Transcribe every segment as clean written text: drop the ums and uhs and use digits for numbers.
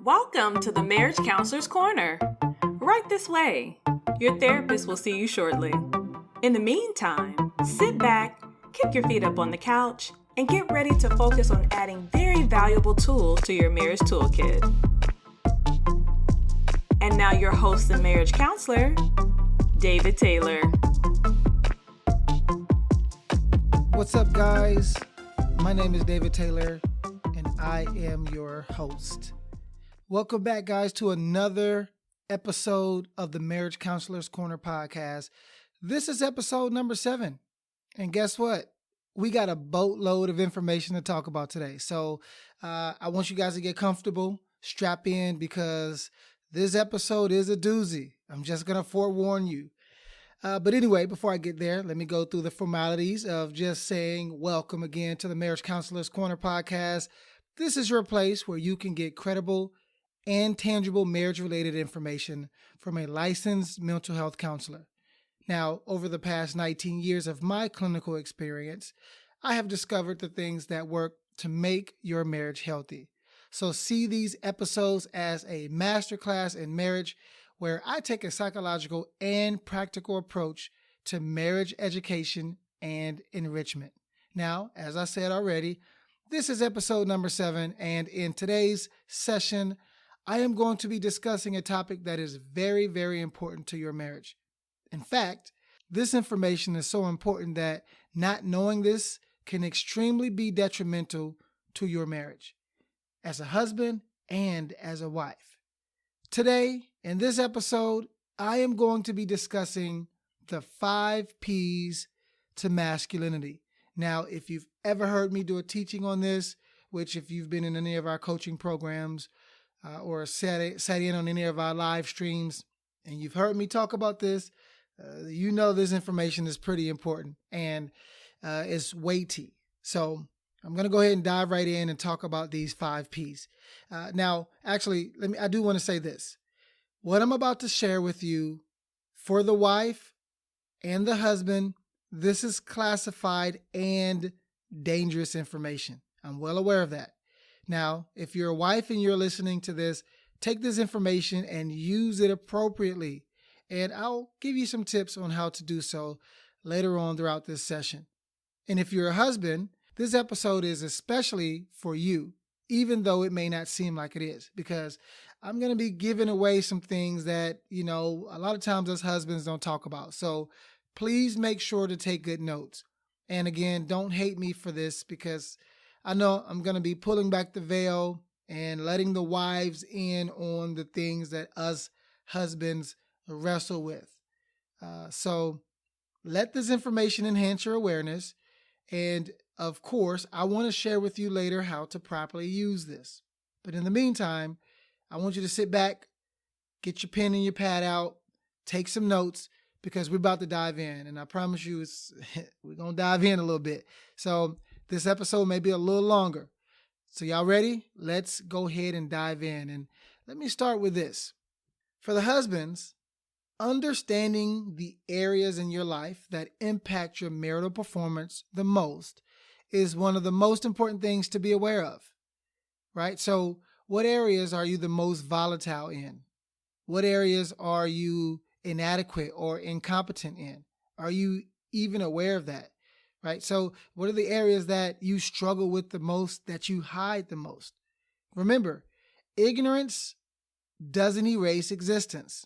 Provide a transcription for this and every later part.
Welcome to the Marriage Counselor's Corner. Right this way. Your therapist will see you shortly. In the meantime, sit back, kick your feet up on the couch, and get ready to focus on adding very valuable tools to your marriage toolkit. And now your host and marriage counselor, David Taylor. What's up, guys? My name is David Taylor, and I am your host. Welcome back, guys, to another episode of the Marriage Counselor's Corner podcast. This is episode number 7. And guess what? We got a boatload of information to talk about today. So I want you guys to get comfortable, strap in, because this episode is a doozy. I'm just going to forewarn you. But anyway, before I get there, let me go through the formalities of just saying welcome again to the Marriage Counselor's Corner podcast. This is your place where you can get credible and tangible marriage-related information from a licensed mental health counselor. Now, over the past 19 years of my clinical experience, I have discovered the things that work to make your marriage healthy. So see these episodes as a masterclass in marriage, where I take a psychological and practical approach to marriage education and enrichment. Now, as I said already, this is episode number 7, and in today's session, I am going to be discussing a topic that is very, very important to your marriage. In fact, this information is so important that not knowing this can extremely be detrimental to your marriage as a husband and as a wife. Today, in this episode, I am going to be discussing the 5 P's to masculinity. Now, if you've ever heard me do a teaching on this, which if you've been in any of our coaching programs or sat in on any of our live streams, and you've heard me talk about this, you know this information is pretty important and it's weighty. So I'm going to go ahead and dive right in and talk about these 5 P's. Now, actually, I do want to say this. What I'm about to share with you for the wife and the husband, this is classified and dangerous information. I'm well aware of that. Now, if you're a wife and you're listening to this, take this information and use it appropriately. And I'll give you some tips on how to do so later on throughout this session. And if you're a husband, this episode is especially for you, even though it may not seem like it is, because I'm going to be giving away some things that, a lot of times us husbands don't talk about. So please make sure to take good notes. And again, don't hate me for this, because I know I'm going to be pulling back the veil and letting the wives in on the things that us husbands wrestle with. So let this information enhance your awareness. And of course, I want to share with you later how to properly use this. But in the meantime, I want you to sit back, get your pen and your pad out, take some notes, because we're about to dive in. And I promise you, we're going to dive in a little bit. So this episode may be a little longer. So y'all ready? Let's go ahead and dive in. And let me start with this. For the husbands, understanding the areas in your life that impact your marital performance the most is one of the most important things to be aware of, right? So what areas are you the most volatile in? What areas are you inadequate or incompetent in? Are you even aware of that, right? So what are the areas that you struggle with the most, that you hide the most? Remember, ignorance doesn't erase existence.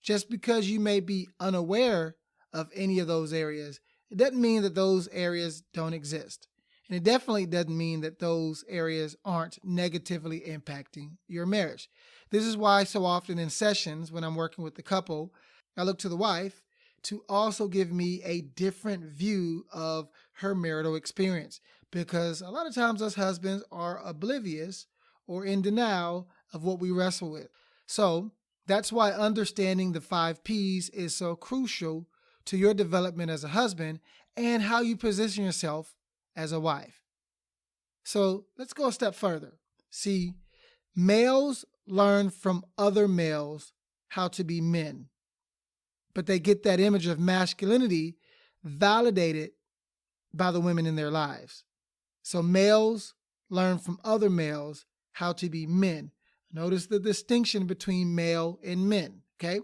Just because you may be unaware of any of those areas, it doesn't mean that those areas don't exist. And it definitely doesn't mean that those areas aren't negatively impacting your marriage. This is why so often in sessions when I'm working with the couple, I look to the wife to also give me a different view of her marital experience. Because a lot of times us husbands are oblivious or in denial of what we wrestle with. So that's why understanding the 5 P's is so crucial to your development as a husband and how you position yourself as a wife. So let's go a step further. See, males learn from other males how to be men, but they get that image of masculinity validated by the women in their lives. So males learn from other males how to be men. Notice the distinction between male and men, okay?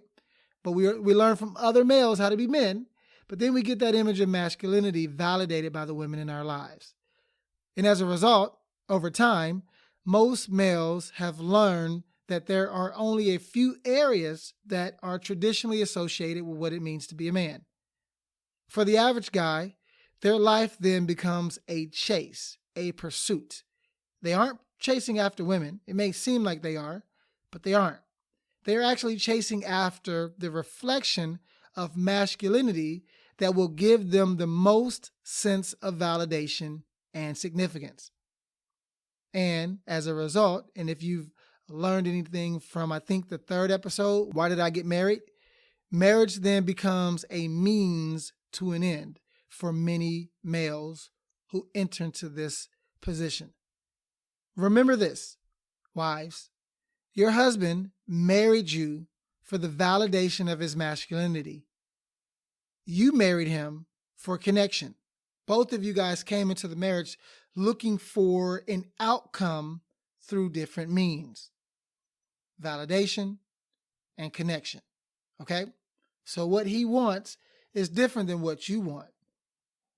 But we learn from other males how to be men, but then we get that image of masculinity validated by the women in our lives. And as a result, over time, most males have learned that there are only a few areas that are traditionally associated with what it means to be a man. For the average guy, their life then becomes a chase, a pursuit. They aren't chasing after women. It may seem like they are, but they aren't. They're actually chasing after the reflection of masculinity that will give them the most sense of validation and significance. And as a result, and if you've learned anything from, I think, the third episode, Why Did I Get Married? Marriage then becomes a means to an end for many males who enter into this position. Remember this, wives. Your husband married you for the validation of his masculinity. You married him for connection. Both of you guys came into the marriage looking for an outcome through different means. Validation and connection. Okay? So what he wants is different than what you want.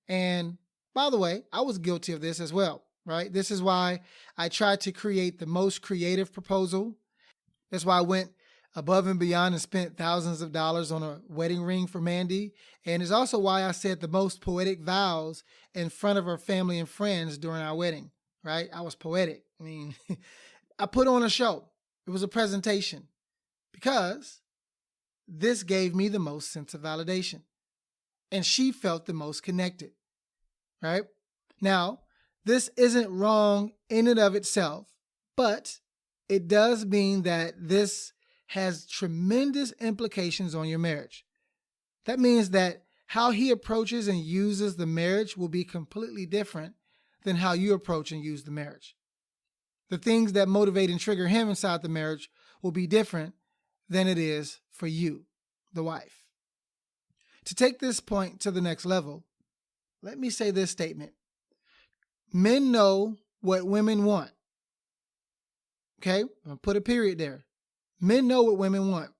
And by the way, I was guilty of this as well, right? This is why I tried to create the most creative proposal. That's why I went above and beyond and spent thousands of dollars on a wedding ring for Mandy. And it's also why I said the most poetic vows in front of her family and friends during our wedding, right? I was poetic. I mean, I put on a show. It was a presentation because this gave me the most sense of validation. And she felt the most connected, right? Now, this isn't wrong in and of itself, but it does mean that this has tremendous implications on your marriage. That means that how he approaches and uses the marriage will be completely different than how you approach and use the marriage. The things that motivate and trigger him inside the marriage will be different than it is for you, the wife. To take this point to the next level, let me say this statement. Men know what women want. Okay? I'll put a period there. Men know what women want.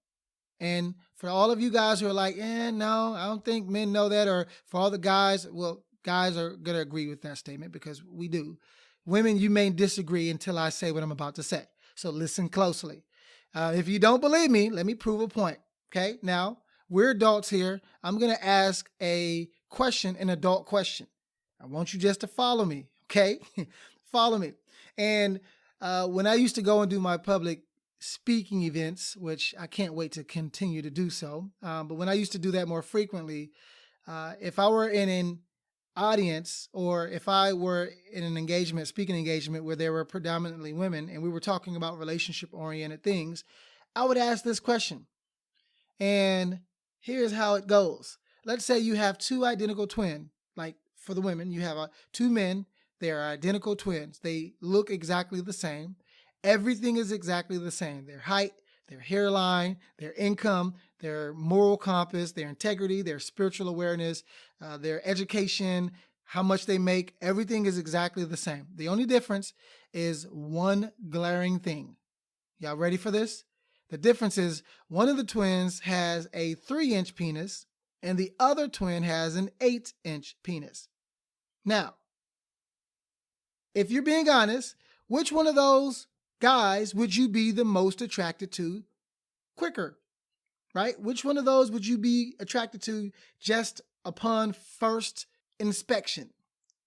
And for all of you guys who are like, no, I don't think men know that. Or for all the guys, well, guys are going to agree with that statement because we do. Women, you may disagree until I say what I'm about to say. So listen closely. If you don't believe me, let me prove a point. Okay? Now, we're adults here. I'm going to ask a question, an adult question. I want you just to follow me. Okay? Follow me. And when I used to go and do my public speaking events, which I can't wait to continue to do so, but when I used to do that more frequently, if I were in an audience or if I were in an engagement, speaking engagement where there were predominantly women and we were talking about relationship-oriented things, I would ask this question. And here's how it goes. Let's say you have two identical twins. Like for the women, you have two men. They are identical twins. They look exactly the same. Everything is exactly the same. Their height, their hairline, their income, their moral compass, their integrity, their spiritual awareness, their education, how much they make, everything is exactly the same. The only difference is one glaring thing. Y'all ready for this? The difference is one of the twins has a 3-inch penis and the other twin has an 8-inch penis. Now, if you're being honest, which one of those guys would you be the most attracted to quicker, right? Which one of those would you be attracted to just upon first inspection?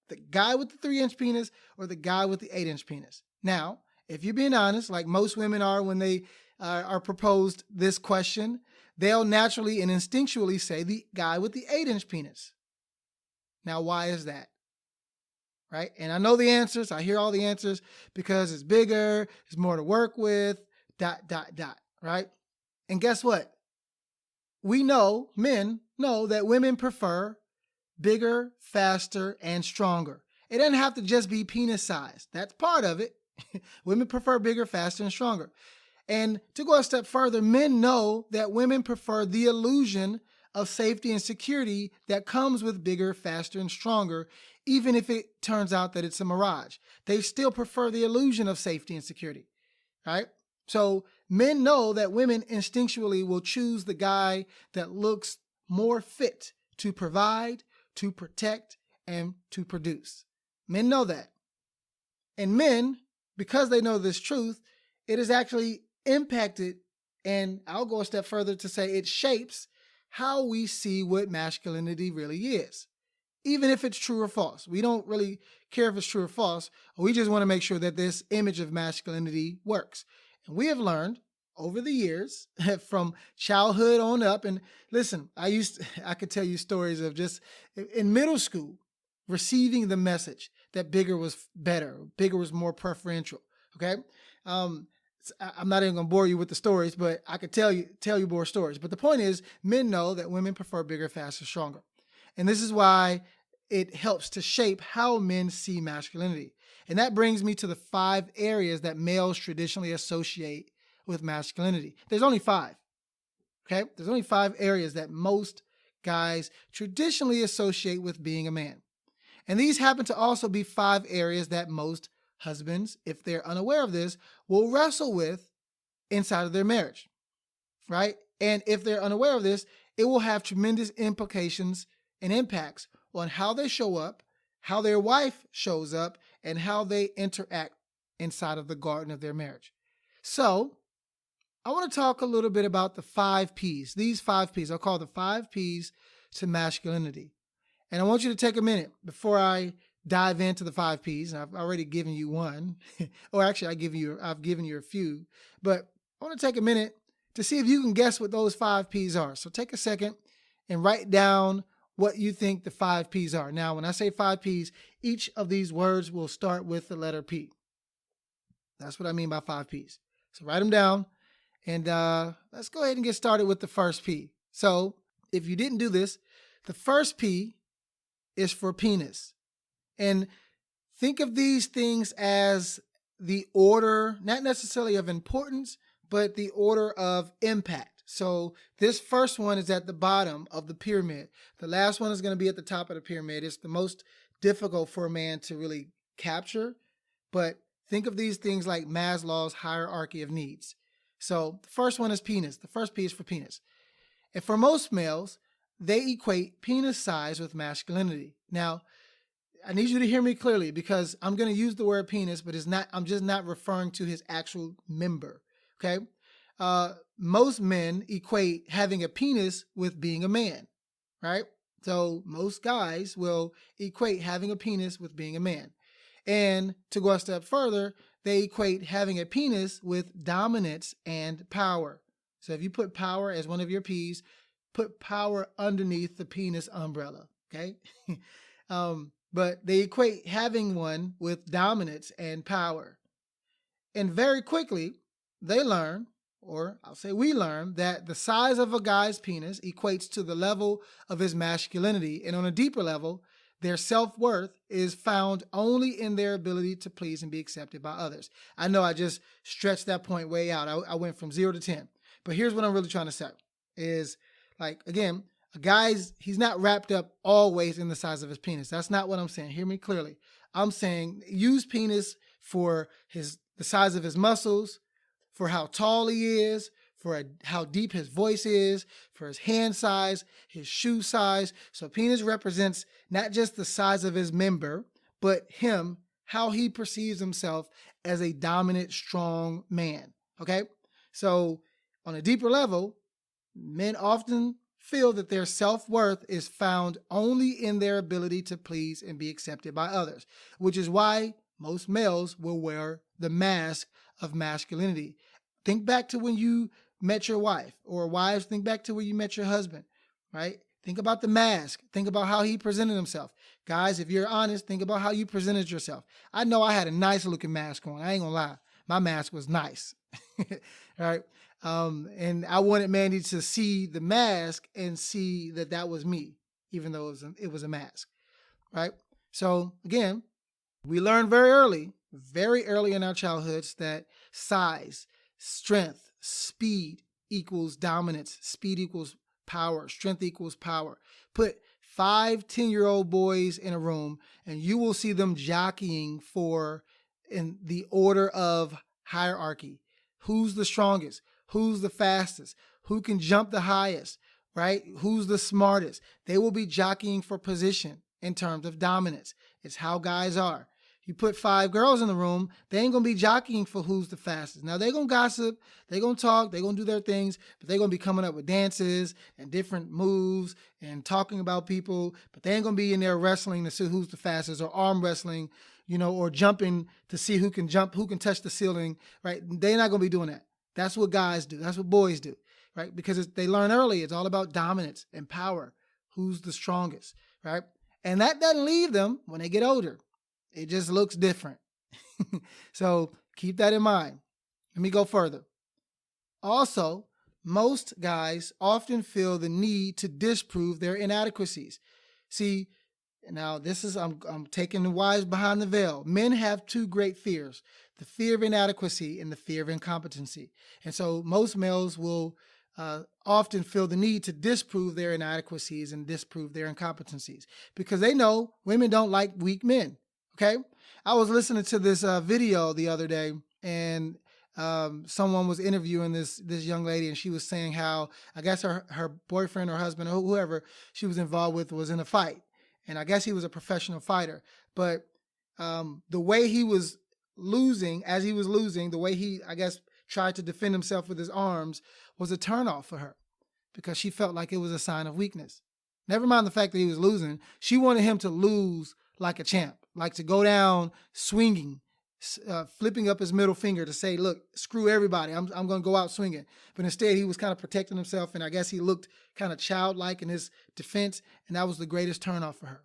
The guy with the 3-inch penis or the guy with the 8-inch penis? Now, if you're being honest, like most women are when they are proposed this question, they'll naturally and instinctually say the guy with the 8-inch penis. Now, why is that? Right? And I know the answers. I hear all the answers because it's bigger, it's more to work with, ... right? And guess what? We know, men know that women prefer bigger, faster, and stronger. It doesn't have to just be penis size. That's part of it. Women prefer bigger, faster, and stronger. And to go a step further, men know that women prefer the illusion of safety and security that comes with bigger, faster, and stronger, even if it turns out that it's a mirage. They still prefer the illusion of safety and security, right? So men know that women instinctually will choose the guy that looks more fit to provide, to protect, and to produce. Men know that. And men, because they know this truth, it is actually impacted, and I'll go a step further to say it shapes how we see what masculinity really is. Even if it's true or false. We don't really care if it's true or false. We just want to make sure that this image of masculinity works. And we have learned over the years from childhood on up. And listen, I could tell you stories of just in middle school, receiving the message that bigger was better, bigger was more preferential. Okay. I'm not even going to bore you with the stories, but I could tell you more stories. But the point is, men know that women prefer bigger, faster, stronger. And this is why it helps to shape how men see masculinity. And that brings me to the 5 areas that males traditionally associate with masculinity. There's only 5. Okay? There's only 5 areas that most guys traditionally associate with being a man. And these happen to also be 5 areas that most husbands, if they're unaware of this, will wrestle with inside of their marriage. Right? And if they're unaware of this, it will have tremendous implications and impacts on how they show up, how their wife shows up, and how they interact inside of the garden of their marriage. So I want to talk a little bit about the 5 P's. These 5 P's, I'll call the 5 P's to masculinity. And I want you to take a minute before I dive into the 5 P's. And I've already given you one, or actually I've given you a few, but I want to take a minute to see if you can guess what those 5 P's are. So take a second and write down what you think the 5 P's are. Now, when I say 5 P's, each of these words will start with the letter P. That's what I mean by 5 P's. So write them down, and let's go ahead and get started with the first P. So if you didn't do this, the first P is for penis. And think of these things as the order, not necessarily of importance, but the order of impact. So this first one is at the bottom of the pyramid. The last one is going to be at the top of the pyramid. It's the most difficult for a man to really capture. But think of these things like Maslow's hierarchy of needs. So the first one is penis. The first P is for penis. And for most males, they equate penis size with masculinity. Now, I need you to hear me clearly because I'm going to use the word penis, but I'm just not referring to his actual member. Okay? Most men equate having a penis with being a man, right? So most guys will equate having a penis with being a man. And to go a step further, they equate having a penis with dominance and power. So if you put power as one of your P's, put power underneath the penis umbrella, okay? But they equate having one with dominance and power. And very quickly, they learn, or I'll say we learn, that the size of a guy's penis equates to the level of his masculinity. And on a deeper level, their self-worth is found only in their ability to please and be accepted by others. I know I just stretched that point way out. I went from 0 to 10. But here's what I'm really trying to say is, like, again, he's not wrapped up always in the size of his penis. That's not what I'm saying. Hear me clearly. I'm saying use penis for the size of his muscles, for how tall he is, for how deep his voice is, for his hand size, his shoe size. So penis represents not just the size of his member, but him, how he perceives himself as a dominant, strong man. Okay? So on a deeper level, men often feel that their self-worth is found only in their ability to please and be accepted by others, which is why most males will wear the mask of masculinity. Think back to when you met your wife, or wives, think back to when you met your husband, right? Think about the mask. Think about how he presented himself. Guys, if you're honest, think about how you presented yourself. I know I had a nice looking mask on. I ain't gonna lie. My mask was nice, right? And I wanted Mandy to see the mask and see that was me, even though it was a mask, right? So again, we learned very early in our childhoods that size, strength, speed equals dominance, speed equals power, strength equals power. Put 5 10-year-old boys in a room and you will see them jockeying in the order of hierarchy. who's the strongest, who's the fastest, who can jump the highest, right? Who's the smartest. They will be jockeying for position in terms of dominance. It's how guys are. You put 5 girls in the room, they ain't going to be jockeying for who's the fastest. Now, they're going to gossip, they're going to talk, they're going to do their things, but they're going to be coming up with dances and different moves and talking about people, but they ain't going to be in there wrestling to see who's the fastest, or arm wrestling, or jumping to see who can jump, who can touch the ceiling, right? They're not going to be doing that. That's what guys do. That's what boys do, right? Because they learn early. It's all about dominance and power. Who's the strongest, right? And that doesn't leave them when they get older. It just looks different. So keep that in mind. Let me go further. Also, most guys often feel the need to disprove their inadequacies. See, now this is, I'm taking the wives behind the veil. Men have 2 great fears: the fear of inadequacy and the fear of incompetency. And so most males will often feel the need to disprove their inadequacies and disprove their incompetencies because they know women don't like weak men. Okay. I was listening to this video the other day, and someone was interviewing this young lady, and she was saying how, I guess her boyfriend or husband or whoever she was involved with was in a fight. And I guess he was a professional fighter, but the way he was losing, the way he, I guess, tried to defend himself with his arms was a turnoff for her because she felt like it was a sign of weakness. Never mind the fact that he was losing. She wanted him to lose like a champ, like to go down swinging, flipping up his middle finger to say, look, screw everybody. I'm going to go out swinging. But instead, he was kind of protecting himself. And I guess he looked kind of childlike in his defense. And that was the greatest turnoff for her.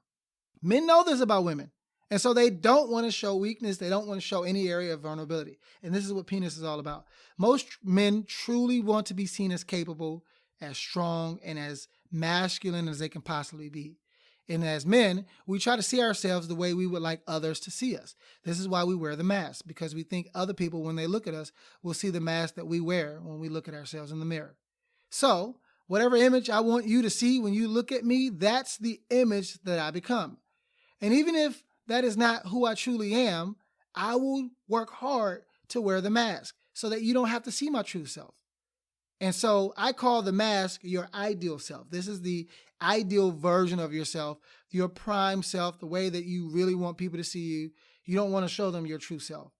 Men know this about women. And so they don't want to show weakness. They don't want to show any area of vulnerability. And this is what penis is all about. Most men truly want to be seen as capable, as strong, and as masculine as they can possibly be. And as men, we try to see ourselves the way we would like others to see us. This is why we wear the mask, because we think other people, when they look at us, will see the mask that we wear when we look at ourselves in the mirror. So, whatever image I want you to see when you look at me, that's the image that I become. And even if that is not who I truly am, I will work hard to wear the mask so that you don't have to see my true self. And so I call the mask your ideal self. This is the ideal version of yourself, your prime self, the way that you really want people to see you. You don't want to show them your true self,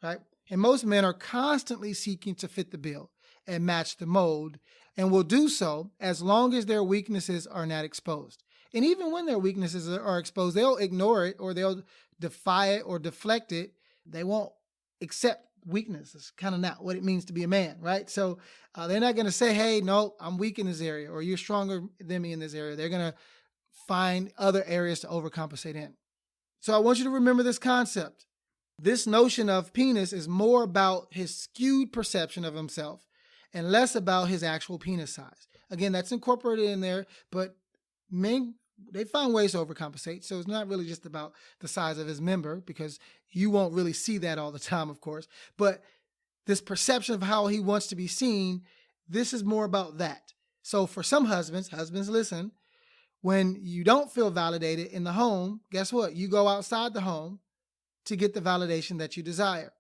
right? And most men are constantly seeking to fit the bill and match the mold, and will do so as long as their weaknesses are not exposed. And even when their weaknesses are exposed, they'll ignore it, or they'll defy it or deflect it. They won't accept weakness. It's kind of not what it means to be a man, right? So they're not going to say, hey, no, I'm weak in this area, or you're stronger than me in this area. They're going to find other areas to overcompensate in. So I want you to remember this concept. This notion of penis is more about his skewed perception of himself and less about his actual penis size. Again, that's incorporated in there, but men, they find ways to overcompensate. So it's not really just about the size of his member, because you won't really see that all the time, of course. But this perception of how he wants to be seen, this is more about that. So for some husbands, listen, when you don't feel validated in the home, guess what? You go outside the home to get the validation that you desire.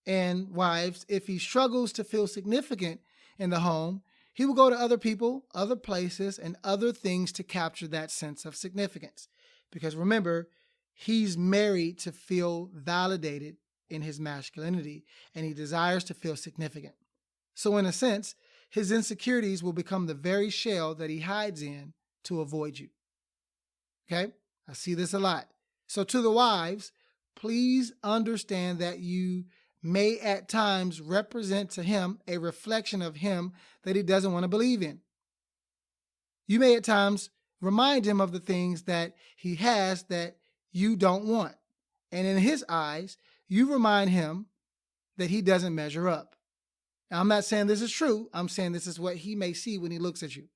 And wives, if he struggles to feel significant in the home, he will go to other people, other places, and other things to capture that sense of significance. Because remember, he's married to feel validated in his masculinity, and he desires to feel significant. So in a sense, his insecurities will become the very shell that he hides in to avoid you. Okay? I see this a lot. So to the wives, please understand that you may at times represent to him a reflection of him that he doesn't want to believe in. You may at times remind him of the things that he has that you don't want. And in his eyes, you remind him that he doesn't measure up. Now, I'm not saying this is true. I'm saying this is what he may see when he looks at you.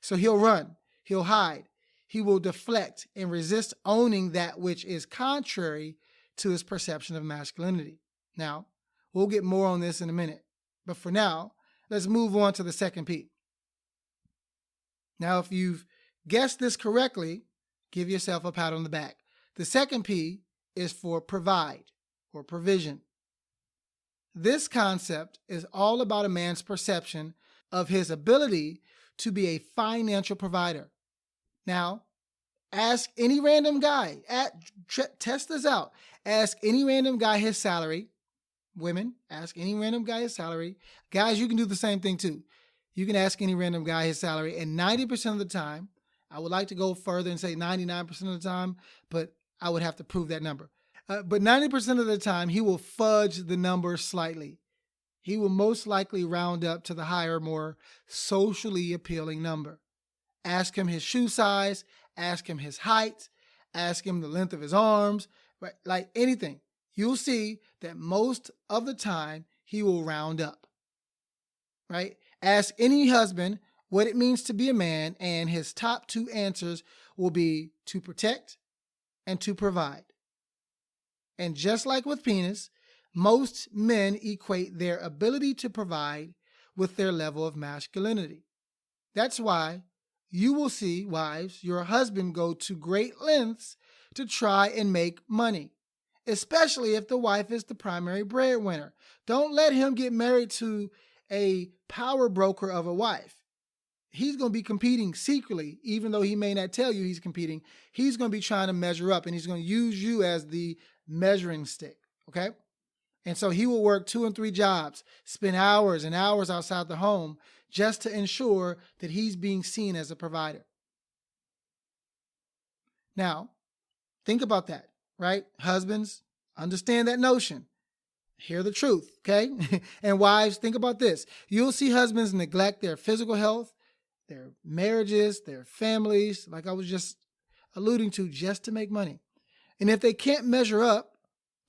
So he'll run, he'll hide, he will deflect and resist owning that which is contrary to his perception of masculinity. Now, we'll get more on this in a minute. But for now, let's move on to the second P. Now, if you've guessed this correctly, give yourself a pat on the back. The second P is for provide or provision. This concept is all about a man's perception of his ability to be a financial provider. Now, ask any random guy, test this out. Ask any random guy his salary. Women, ask any random guy his salary. Guys, you can do the same thing too. You can ask any random guy his salary, and 90% of the time, I would like to go further and say 99% of the time, but I would have to prove that number. But 90% of the time, he will fudge the number slightly. He will most likely round up to the higher, more socially appealing number. Ask him his shoe size, ask him his height, ask him the length of his arms, right? Like anything. You'll see that most of the time, he will round up, right? Ask any husband what it means to be a man, and his top two answers will be to protect and to provide. And just like with penis, most men equate their ability to provide with their level of masculinity. That's why you will see, wives, your husband go to great lengths to try and make money, especially if the wife is the primary breadwinner. Don't let him get married to a power broker of a wife. He's going to be competing secretly, even though he may not tell you he's competing. He's going to be trying to measure up, and he's going to use you as the measuring stick, okay? And so he will work 2 and 3 jobs, spend hours and hours outside the home just to ensure that he's being seen as a provider. Now, think about that, right? Husbands, understand that notion. Hear the truth, okay? And wives, think about this. You'll see husbands neglect their physical health, their marriages, their families, like I was just alluding to, just to make money. And if they can't measure up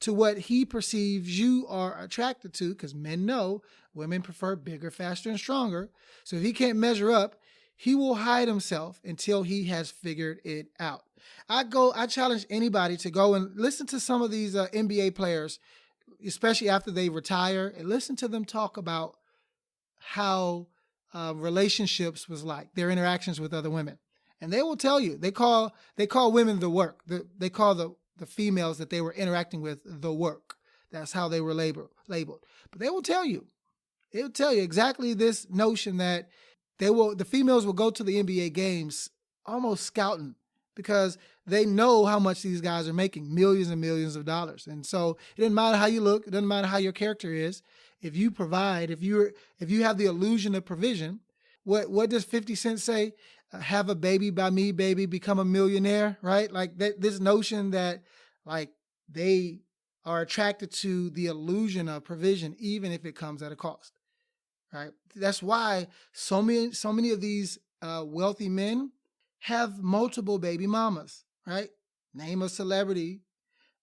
to what he perceives you are attracted to, because men know women prefer bigger, faster, and stronger. So if he can't measure up, he will hide himself until he has figured it out. I challenge anybody to go and listen to some of these NBA players, especially after they retire, and listen to them talk about how relationships was like, their interactions with other women. And they will tell you, they call women the work. They call the females that they were interacting with the work. That's how they were labeled. But they'll tell you exactly this notion that the females will go to the NBA games almost scouting, because they know how much these guys are making, millions and millions of dollars. And so it doesn't matter how you look, it doesn't matter how your character is. If you provide, if you have the illusion of provision, what does 50 Cent say? Have a baby by me, baby, become a millionaire, right? Like this notion that like they are attracted to the illusion of provision, even if it comes at a cost, right? That's why so many of these wealthy men have multiple baby mamas, right? Name a celebrity,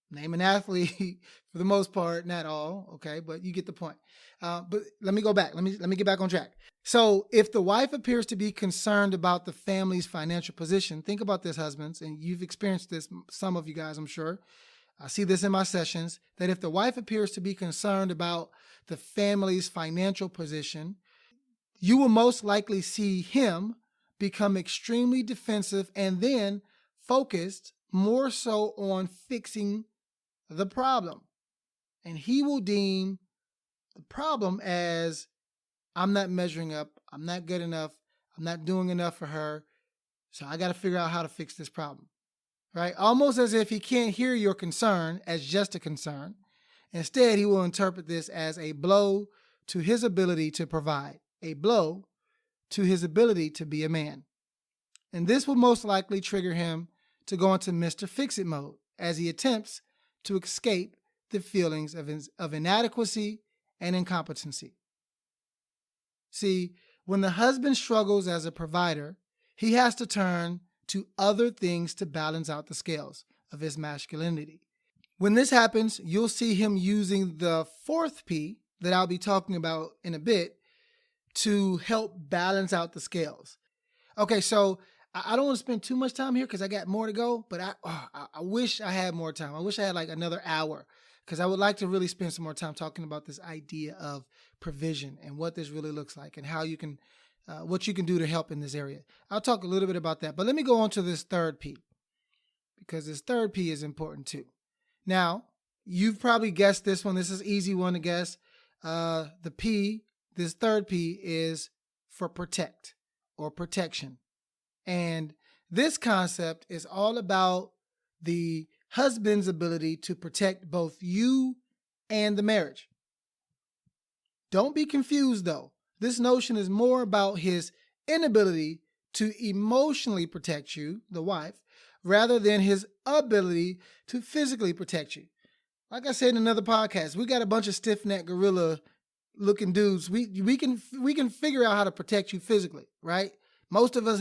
name an athlete, for the most part, not all, okay, but you get the point. But let me go back. Let me get back on track. So if the wife appears to be concerned about the family's financial position, think about this, husbands, and you've experienced this, some of you guys, I'm sure. I see this in my sessions, that if the wife appears to be concerned about the family's financial position, you will most likely see him become extremely defensive and then focused more so on fixing the problem. And he will deem the problem as, I'm not measuring up, I'm not good enough, I'm not doing enough for her, so I got to figure out how to fix this problem, right? Almost as if he can't hear your concern as just a concern. Instead, he will interpret this as a blow to his ability to provide, a blow to his ability to be a man. And this will most likely trigger him to go into Mr. Fix-It mode as he attempts to escape the feelings of inadequacy and incompetency. See, when the husband struggles as a provider, he has to turn to other things to balance out the scales of his masculinity. When this happens, you'll see him using the 4th P that I'll be talking about in a bit to help balance out the scales. Okay, so I don't want to spend too much time here because I got more to go, but I wish I had more time. I wish I had like another hour, because I would like to really spend some more time talking about this idea of provision and what this really looks like and how you can, what you can do to help in this area. I'll talk a little bit about that, but let me go on to this 3rd P, because this 3rd P is important too. Now, you've probably guessed this one. This is an easy one to guess. The P, this third P, is for protect or protection. And this concept is all about the husband's ability to protect both you and the marriage. Don't be confused though. This notion is more about his inability to emotionally protect you, the wife, rather than his ability to physically protect you. Like I said in another podcast, we got a bunch of stiff-necked gorilla looking dudes. We can figure out how to protect you physically, right? Most of us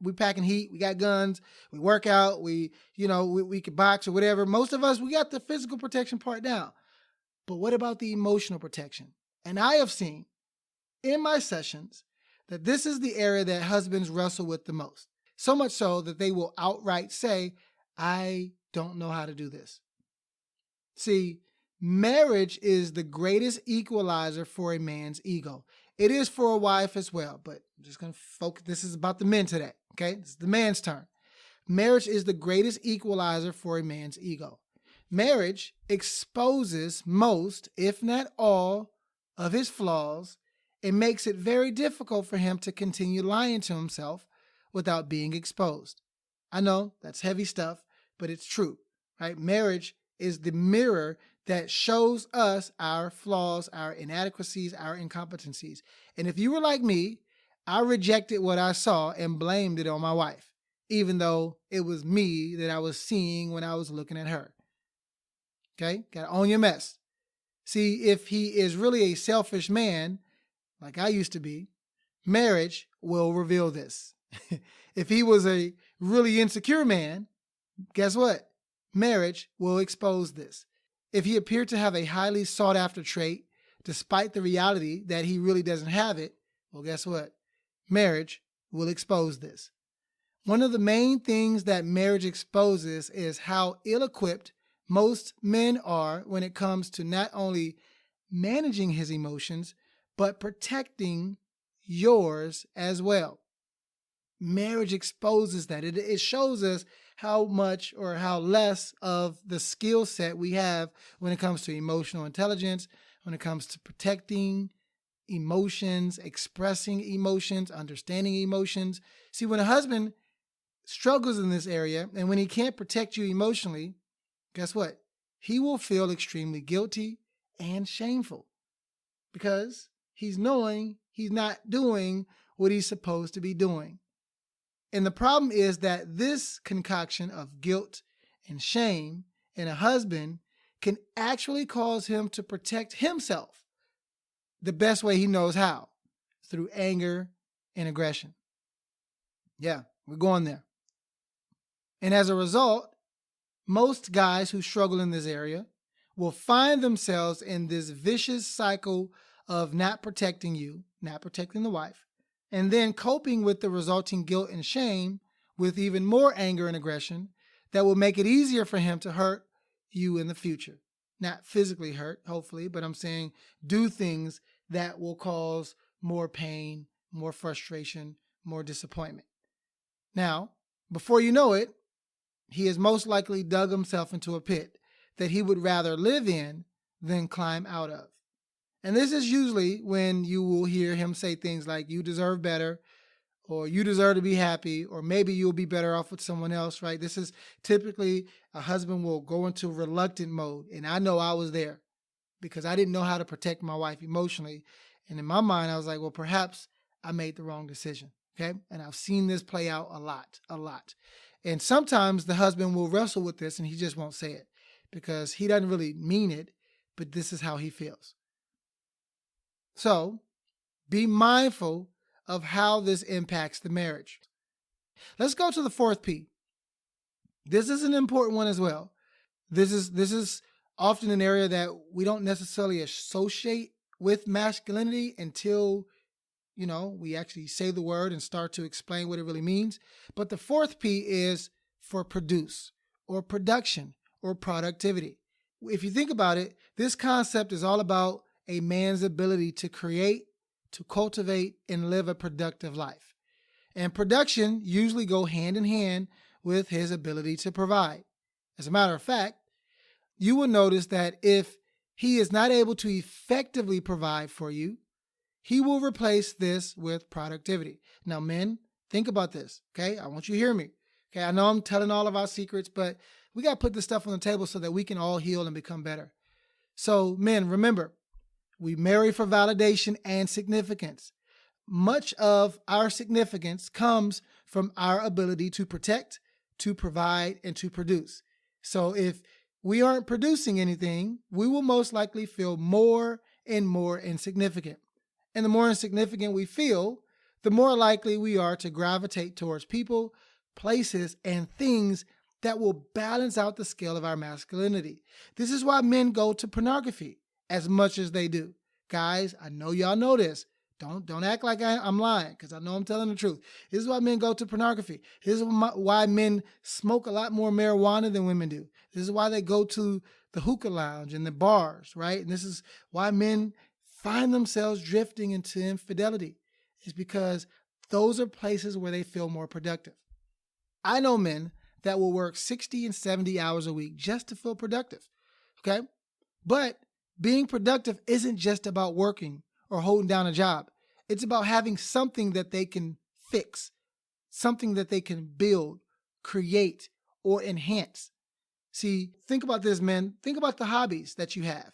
we packing heat, we got guns, we work out, we can box or whatever. Most of us, we got the physical protection part down. But what about the emotional protection? And I have seen in my sessions that this is the area that husbands wrestle with the most. So much so that they will outright say, I don't know how to do this. See, marriage is the greatest equalizer for a man's ego. It is for a wife as well, but I'm just going to focus. This is about the men today, okay? This is the man's turn. Marriage is the greatest equalizer for a man's ego. Marriage exposes most, if not all, of his flaws and makes it very difficult for him to continue lying to himself without being exposed. I know that's heavy stuff, but it's true, right? Marriage is the mirror that shows us our flaws, our inadequacies, our incompetencies. And if you were like me, I rejected what I saw and blamed it on my wife, even though it was me that I was seeing when I was looking at her. Okay? Got to own your mess. See, if he is really a selfish man, like I used to be, marriage will reveal this. If he was a really insecure man, guess what? Marriage will expose this. If he appeared to have a highly sought after trait, despite the reality that he really doesn't have it, well, guess what? Marriage will expose this. One of the main things that marriage exposes is how ill-equipped most men are when it comes to not only managing his emotions, but protecting yours as well. Marriage exposes that. It shows us how much or how less of the skill set we have when it comes to emotional intelligence, when it comes to protecting emotions, expressing emotions, understanding emotions. See, when a husband struggles in this area and when he can't protect you emotionally, guess what? He will feel extremely guilty and shameful because he's knowing he's not doing what he's supposed to be doing. And the problem is that this concoction of guilt and shame in a husband can actually cause him to protect himself the best way he knows how, through anger and aggression. Yeah, we're going there. And as a result, most guys who struggle in this area will find themselves in this vicious cycle of not protecting you, not protecting the wife, and then coping with the resulting guilt and shame with even more anger and aggression that will make it easier for him to hurt you in the future. Not physically hurt, hopefully, but I'm saying do things that will cause more pain, more frustration, more disappointment. Now, before you know it, he has most likely dug himself into a pit that he would rather live in than climb out of. And this is usually when you will hear him say things like, you deserve better, or you deserve to be happy, or maybe you'll be better off with someone else, right? This is typically a husband will go into reluctant mode. And I know I was there because I didn't know how to protect my wife emotionally. And in my mind, I was like, well, perhaps I made the wrong decision. Okay. And I've seen this play out a lot. And sometimes the husband will wrestle with this and he just won't say it because he doesn't really mean it, but this is how he feels. So be mindful of how this impacts the marriage. Let's go to the fourth P. This is an important one as well. This is often an area that we don't necessarily associate with masculinity until, we actually say the word and start to explain what it really means. But the fourth P is for produce or production or productivity. If you think about it, this concept is all about a man's ability to create, to cultivate, and live a productive life. And production usually go hand in hand with his ability to provide. As a matter of fact, you will notice that if he is not able to effectively provide for you, he will replace this with productivity. Now, men, think about this, okay? I want you to hear me. Okay, I know I'm telling all of our secrets, but we got to put this stuff on the table so that we can all heal and become better. So, men, remember, we marry for validation and significance. Much of our significance comes from our ability to protect, to provide, and to produce. So if we aren't producing anything, we will most likely feel more and more insignificant. And the more insignificant we feel, the more likely we are to gravitate towards people, places, and things that will balance out the scale of our masculinity. This is why men go to pornography as much as they do. Guys, I know y'all know this. Don't act like I'm lying, because I know I'm telling the truth. This is why men go to pornography. This is why men smoke a lot more marijuana than women do. This is why they go to the hookah lounge and the bars, right? And this is why men find themselves drifting into infidelity. It's because those are places where they feel more productive. I know men that will work 60 and 70 hours a week just to feel productive, okay? But being productive isn't just about working or holding down a job. It's about having something that they can fix, something that they can build, create, or enhance. See, think about this, men. Think about the hobbies that you have.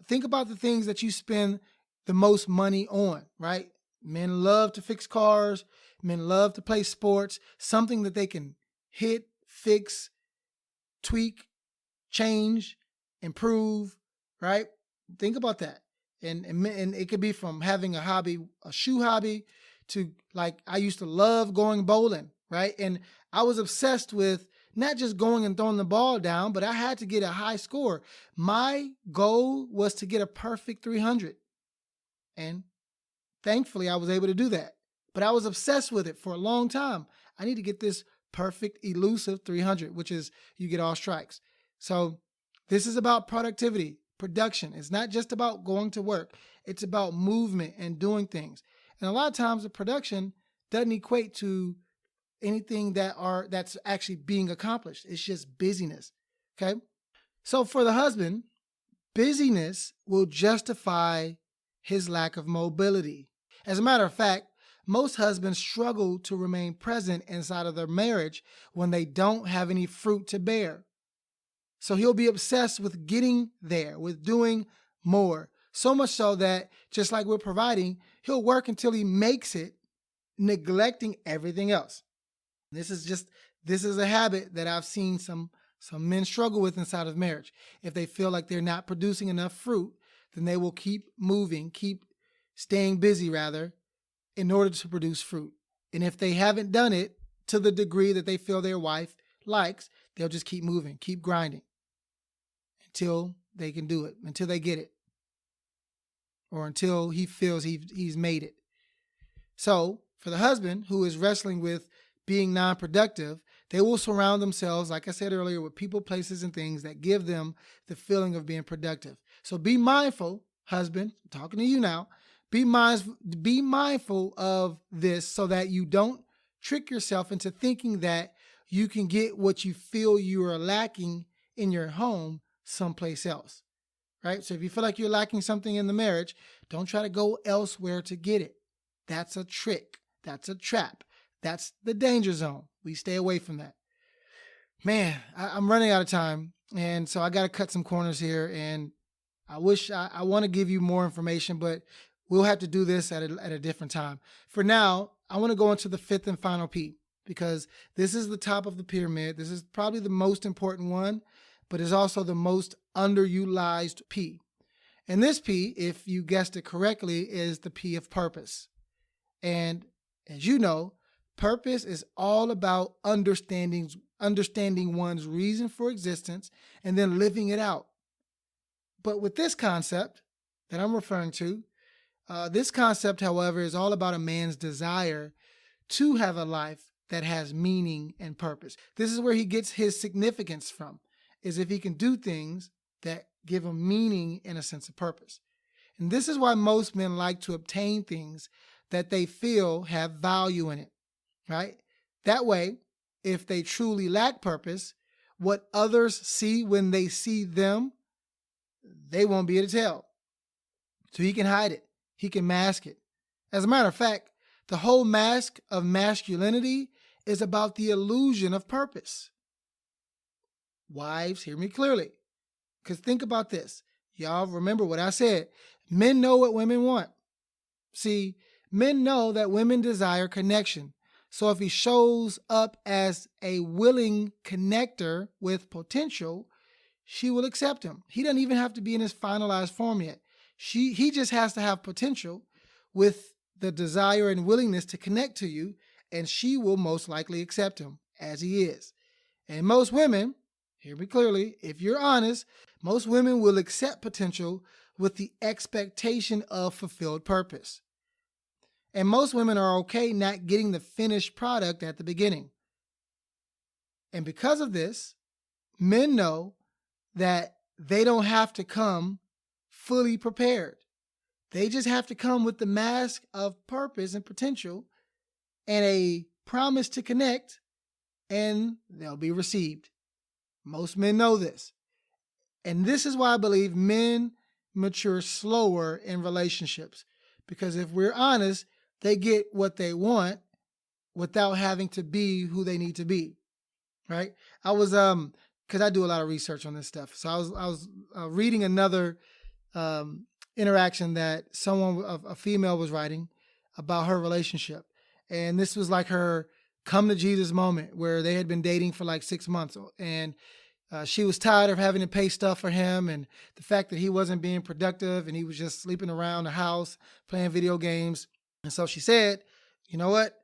Think about the things that you spend the most money on, right? Men love to fix cars. Men love to play sports, something that they can hit, fix, tweak, change, improve, right? Think about that. And it could be from having a hobby, a shoe hobby, to like I used to love going bowling, right? And I was obsessed with not just going and throwing the ball down, but I had to get a high score. My goal was to get a perfect 300. And thankfully, I was able to do that. But I was obsessed with it for a long time. I need to get this perfect elusive 300, which is you get all strikes. So this is about productivity. Production. It's not just about going to work. It's about movement and doing things. And a lot of times the production doesn't equate to anything that's actually being accomplished. It's just busyness. Okay. So for the husband, busyness will justify his lack of mobility. As a matter of fact, most husbands struggle to remain present inside of their marriage when they don't have any fruit to bear. So he'll be obsessed with getting there, with doing more. So much so that, just like we're providing, he'll work until he makes it, neglecting everything else. This is a habit that I've seen some men struggle with inside of marriage. If they feel like they're not producing enough fruit, then they will keep moving, keep staying busy rather, in order to produce fruit. And if they haven't done it to the degree that they feel their wife likes, they'll just keep moving, keep grinding until they can do it, until they get it, or until he feels he's made it. So for the husband who is wrestling with being non-productive, they will surround themselves, like I said earlier, with people, places, and things that give them the feeling of being productive. So be mindful, husband, I'm talking to you now, be mindful of this so that you don't trick yourself into thinking that you can get what you feel you are lacking in your home someplace else, right? So if you feel like you're lacking something in the marriage, don't try to go elsewhere to get it. That's a trick. That's a trap. That's the danger zone. We stay away from that. Man, I'm running out of time. And so I got to cut some corners here. And I wish I want to give you more information, but we'll have to do this at a different time. For now, I want to go into the fifth and final P, because this is the top of the pyramid. This is probably the most important one, but is also the most underutilized P. And this P, if you guessed it correctly, is the P of purpose. And as you know, purpose is all about understanding one's reason for existence and then living it out. But with this concept that I'm referring to, this concept, however, is all about a man's desire to have a life that has meaning and purpose. This is where he gets his significance from, is if he can do things that give him meaning and a sense of purpose. And this is why most men like to obtain things that they feel have value in it, right? That way, if they truly lack purpose, what others see when they see them, they won't be able to tell. So he can hide it. He can mask it. As a matter of fact, the whole mask of masculinity is about the illusion of purpose. Wives, hear me clearly. Because think about this. Y'all remember what I said. Men know what women want. See, men know that women desire connection. So if he shows up as a willing connector with potential, she will accept him. He doesn't even have to be in his finalized form yet. He just has to have potential with the desire and willingness to connect to you, and she will most likely accept him as he is. And most women, hear me clearly, if you're honest, most women will accept potential with the expectation of fulfilled purpose. And most women are okay not getting the finished product at the beginning. And because of this, men know that they don't have to come fully prepared. They just have to come with the mask of purpose and potential and a promise to connect, and they'll be received. Most men know this. And this is why I believe men mature slower in relationships. Because if we're honest, they get what they want without having to be who they need to be, right? I was, because I do a lot of research on this stuff. So I was reading another interaction that a female was writing about her relationship. And this was like her come to Jesus moment where they had been dating for like 6 months. And she was tired of having to pay stuff for him and the fact that he wasn't being productive and he was just sleeping around the house, playing video games. And so she said, you know what?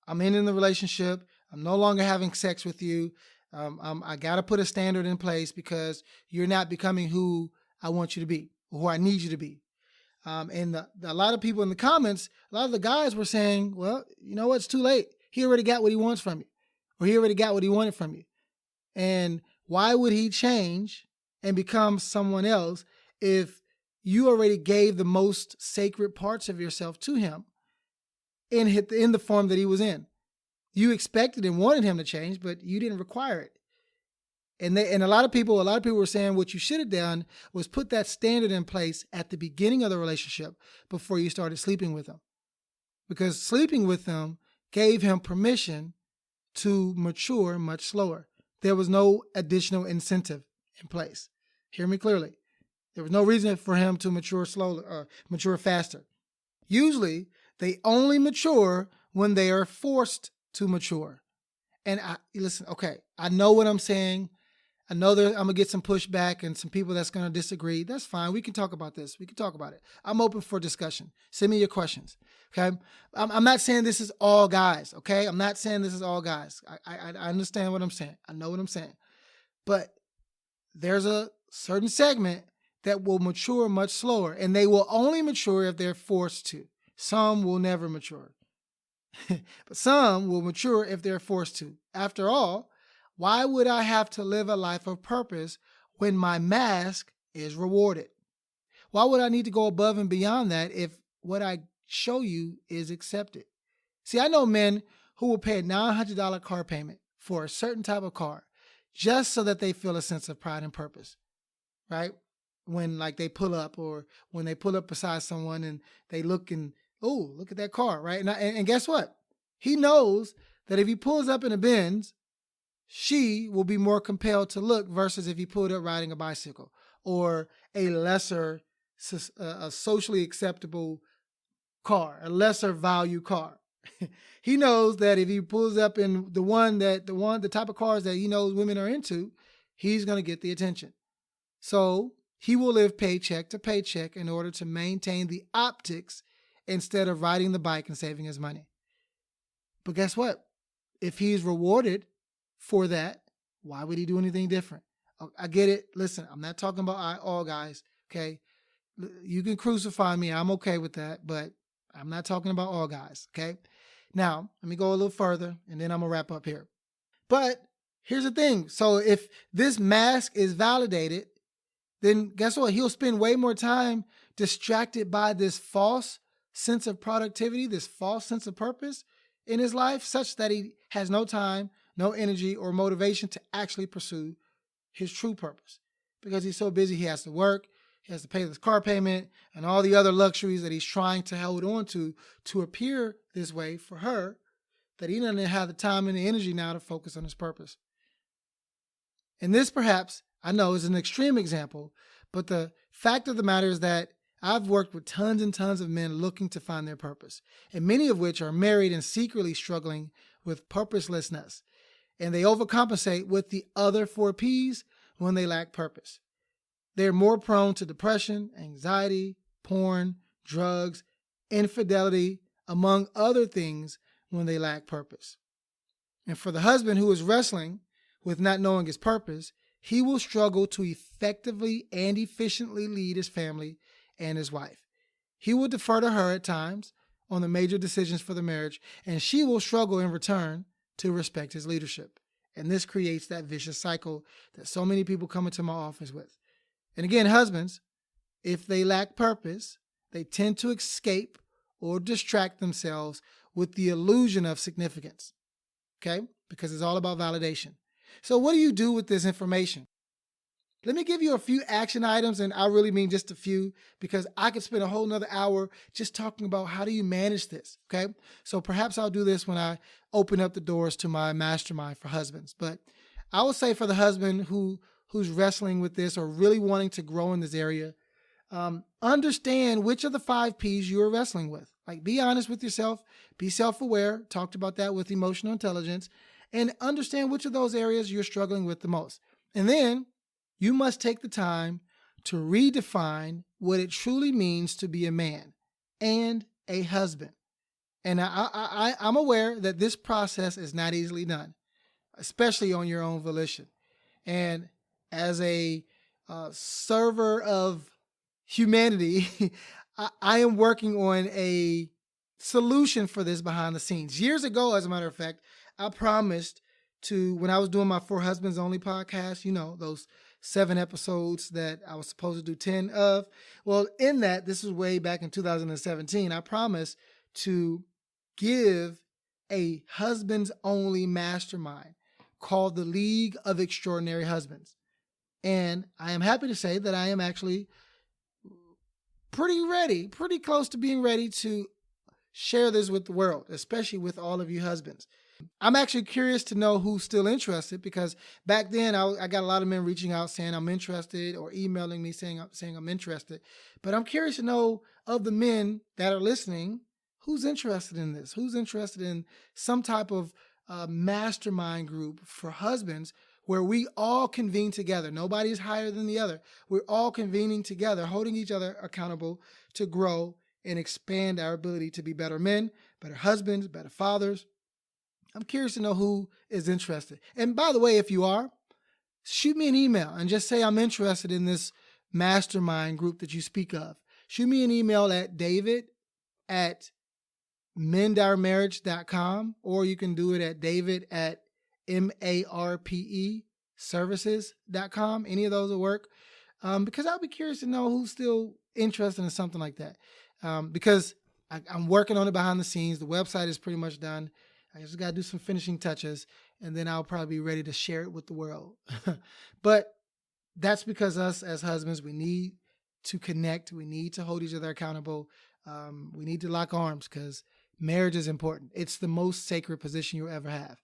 I'm ending the relationship. I'm no longer having sex with you. I got to put a standard in place because you're not becoming who I want you to be, or who I need you to be. And a lot of people in the comments, a lot of the guys were saying, well, you know what? It's too late. He already got what he wants from you, or he already got what he wanted from you. And why would he change and become someone else if you already gave the most sacred parts of yourself to him in the form that he was in? You expected and wanted him to change, but you didn't require it. And a lot of people were saying what you should have done was put that standard in place at the beginning of the relationship before you started sleeping with him. Because sleeping with him gave him permission to mature much slower. There was no additional incentive in place. Hear me clearly. There was no reason for him to mature slowly or mature faster. Usually, they only mature when they are forced to mature. And listen, okay, I know what I'm saying. I know that I'm going to get some pushback and some people that's going to disagree. That's fine. We can talk about this. We can talk about it. I'm open for discussion. Send me your questions. Okay. I'm not saying this is all guys. Okay. I'm not saying this is all guys. I understand what I'm saying. I know what I'm saying. But there's a certain segment that will mature much slower, and they will only mature if they're forced to. Some will never mature. But some will mature if they're forced to. After all, why would I have to live a life of purpose when my mask is rewarded? Why would I need to go above and beyond that if what I show you is accepted? See, I know men who will pay a $900 car payment for a certain type of car just so that they feel a sense of pride and purpose, right? When like they pull up, or when they pull up beside someone and they look and, oh, look at that car, right? And guess what? He knows that if he pulls up in a Benz, she will be more compelled to look versus if he pulled up riding a bicycle or a lesser, a socially acceptable car, a lesser value car. He knows that if he pulls up in the type of cars that he knows women are into, he's going to get the attention. So he will live paycheck to paycheck in order to maintain the optics instead of riding the bike and saving his money. But guess what? If he's rewarded for that, why would he do anything different? I get it. Listen, I'm not talking about all guys, okay? You can crucify me. I'm okay with that, but I'm not talking about all guys, okay? Now, let me go a little further, and then I'm going to wrap up here. But here's the thing. So if this mask is validated, then guess what? He'll spend way more time distracted by this false sense of productivity, this false sense of purpose in his life, such that he has no time, no energy, or motivation to actually pursue his true purpose. because he's so busy. He has to work, he has to pay this car payment and all the other luxuries that he's trying to hold on to appear this way for her, that he doesn't have the time and the energy now to focus on his purpose. And this perhaps, I know, is an extreme example, but the fact of the matter is that I've worked with tons and tons of men looking to find their purpose, and many of which are married and secretly struggling with purposelessness. And they overcompensate with the other 4 P's when they lack purpose. They're more prone to depression, anxiety, porn, drugs, infidelity, among other things when they lack purpose. And for the husband who is wrestling with not knowing his purpose, he will struggle to effectively and efficiently lead his family and his wife. He will defer to her at times on the major decisions for the marriage, and she will struggle in return to respect his leadership. And this creates that vicious cycle that so many people come into my office with. And again, husbands, if they lack purpose, they tend to escape or distract themselves with the illusion of significance, okay? Because it's all about validation. So what do you do with this information? Let me give you a few action items, and I really mean just a few, because I could spend a whole nother hour just talking about how do you manage this, okay? So perhaps I'll do this when I open up the doors to my mastermind for husbands. But I would say for the husband who's wrestling with this or really wanting to grow in this area, understand which of the 5 P's you are wrestling with. Like, be honest with yourself, be self-aware, talked about that with emotional intelligence, and understand which of those areas you're struggling with the most. And then you must take the time to redefine what it truly means to be a man and a husband. And I'm aware that this process is not easily done, especially on your own volition. And as a server of humanity, I am working on a solution for this behind the scenes. Years ago, as a matter of fact, I promised to, when I was doing my For Husbands Only podcast, you know, those 7 episodes that I was supposed to do 10 of. Well, in that, this was way back in 2017, I promised to give a husbands only mastermind called the League of Extraordinary Husbands. And I am happy to say that I am actually pretty close to being ready to share this with the world, especially with all of you husbands. I'm actually curious to know who's still interested, because back then I got a lot of men reaching out saying I'm interested, or emailing me saying I'm interested. But I'm curious to know, of the men that are listening, who's interested in this? Who's interested in some type of mastermind group for husbands where we all convene together? Nobody's higher than the other. We're all convening together, holding each other accountable to grow and expand our ability to be better men, better husbands, better fathers. I'm curious to know who is interested. And by the way, if you are, shoot me an email and just say I'm interested in this mastermind group that you speak of. Shoot me an email at david@mendourmarriage.com, or you can do it at david@marpeservices.com. Any of those will work, because I'll be curious to know who's still interested in something like that, because I'm working on it behind the scenes. The website is pretty much done. I just got to do some finishing touches, and then I'll probably be ready to share it with the world. But that's because us as husbands, we need to connect. We need to hold each other accountable. We need to lock arms, because marriage is important. It's the most sacred position you'll ever have.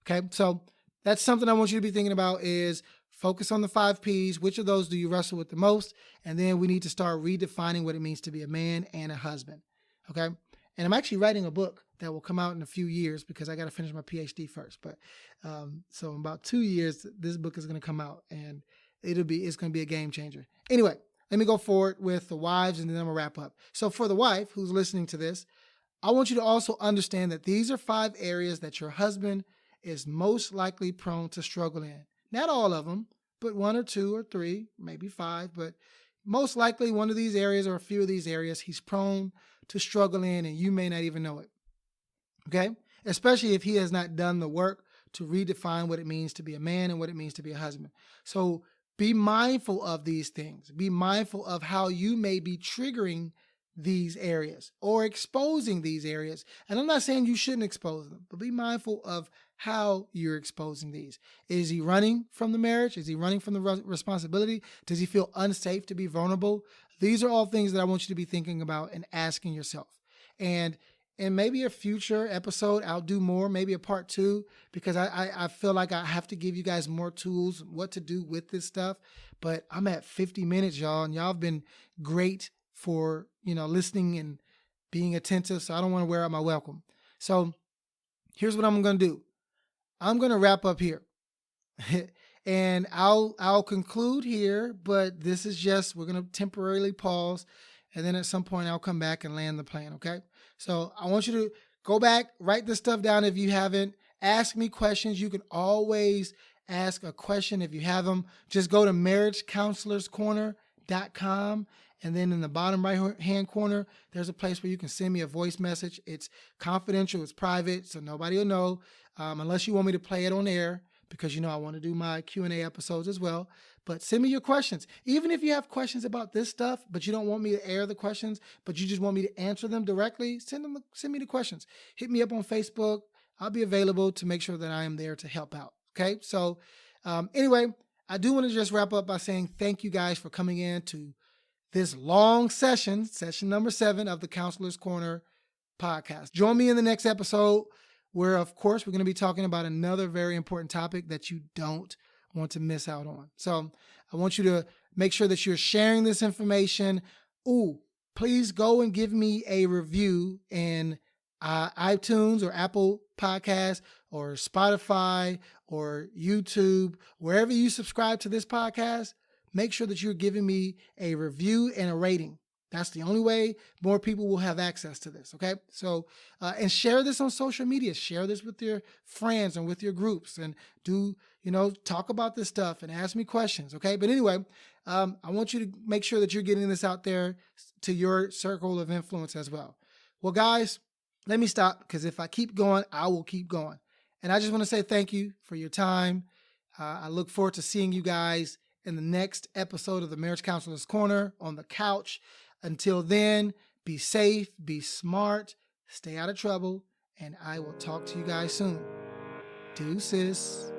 Okay, so that's something I want you to be thinking about, is focus on the 5 P's. Which of those do you wrestle with the most? And then we need to start redefining what it means to be a man and a husband. Okay, and I'm actually writing a book that will come out in a few years, because I got to finish my PhD first. But so in about 2 years, this book is going to come out, and it's going to be a game changer. Anyway, let me go forward with the wives, and then I'm going to wrap up. So for the wife who's listening to this, I want you to also understand that these are 5 areas that your husband is most likely prone to struggle in. Not all of them, but 1 or 2 or 3, maybe 5, but most likely one of these areas or a few of these areas he's prone to struggle in, and you may not even know it. Okay? Especially if he has not done the work to redefine what it means to be a man and what it means to be a husband. So be mindful of these things. Be mindful of how you may be triggering these areas or exposing these areas. And I'm not saying you shouldn't expose them, but be mindful of how you're exposing these. Is he running from the marriage? Is he running from the responsibility? Does he feel unsafe to be vulnerable? These are all things that I want you to be thinking about and asking yourself. And maybe a future episode, I'll do more, maybe a part 2, because I feel like I have to give you guys more tools, what to do with this stuff. But I'm at 50 minutes, y'all, and y'all have been great for, listening and being attentive. So I don't want to wear out my welcome. So here's what I'm going to do. I'm going to wrap up here. And I'll conclude here, but this is just, we're going to temporarily pause. And then at some point I'll come back and land the plane. Okay. So I want you to go back, write this stuff down. If you haven't, ask me questions. You can always ask a question if you have them. Just go to marriagecounselorscorner.com. And then in the bottom right hand corner, there's a place where you can send me a voice message. It's confidential. It's private. So nobody will know unless you want me to play it on air, because I want to do my Q&A episodes as well. But send me your questions. Even if you have questions about this stuff, but you don't want me to air the questions, but you just want me to answer them directly, send me the questions. Hit me up on Facebook. I'll be available to make sure that I am there to help out. Okay. So anyway, I do want to just wrap up by saying thank you guys for coming in to this long session number 7 of the Counselor's Corner podcast. Join me in the next episode, where, of course, we're going to be talking about another very important topic that you don't want to miss out on. So I want you to make sure that you're sharing this information. Please go and give me a review in iTunes or Apple Podcasts or Spotify or YouTube, wherever you subscribe to this podcast. Make sure that you're giving me a review and a rating. That's the only way more people will have access to this. Okay. So, and share this on social media, share this with your friends and with your groups, and talk about this stuff and ask me questions. Okay. But anyway, I want you to make sure that you're getting this out there to your circle of influence as well. Well, guys, let me stop, because if I keep going, I will keep going. And I just want to say thank you for your time. I look forward to seeing you guys in the next episode of the Marriage Counselor's Corner on the couch. Until then, be safe, be smart, stay out of trouble, and I will talk to you guys soon. Deuces.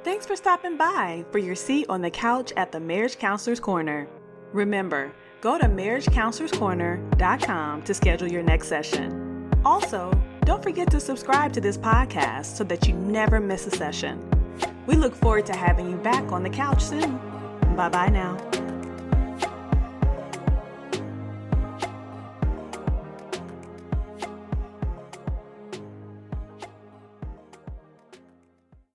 Thanks for stopping by for your seat on the couch at the Marriage Counselor's Corner. Remember, go to marriagecounselorscorner.com to schedule your next session. Also, don't forget to subscribe to this podcast so that you never miss a session. We look forward to having you back on the couch soon. Bye-bye now.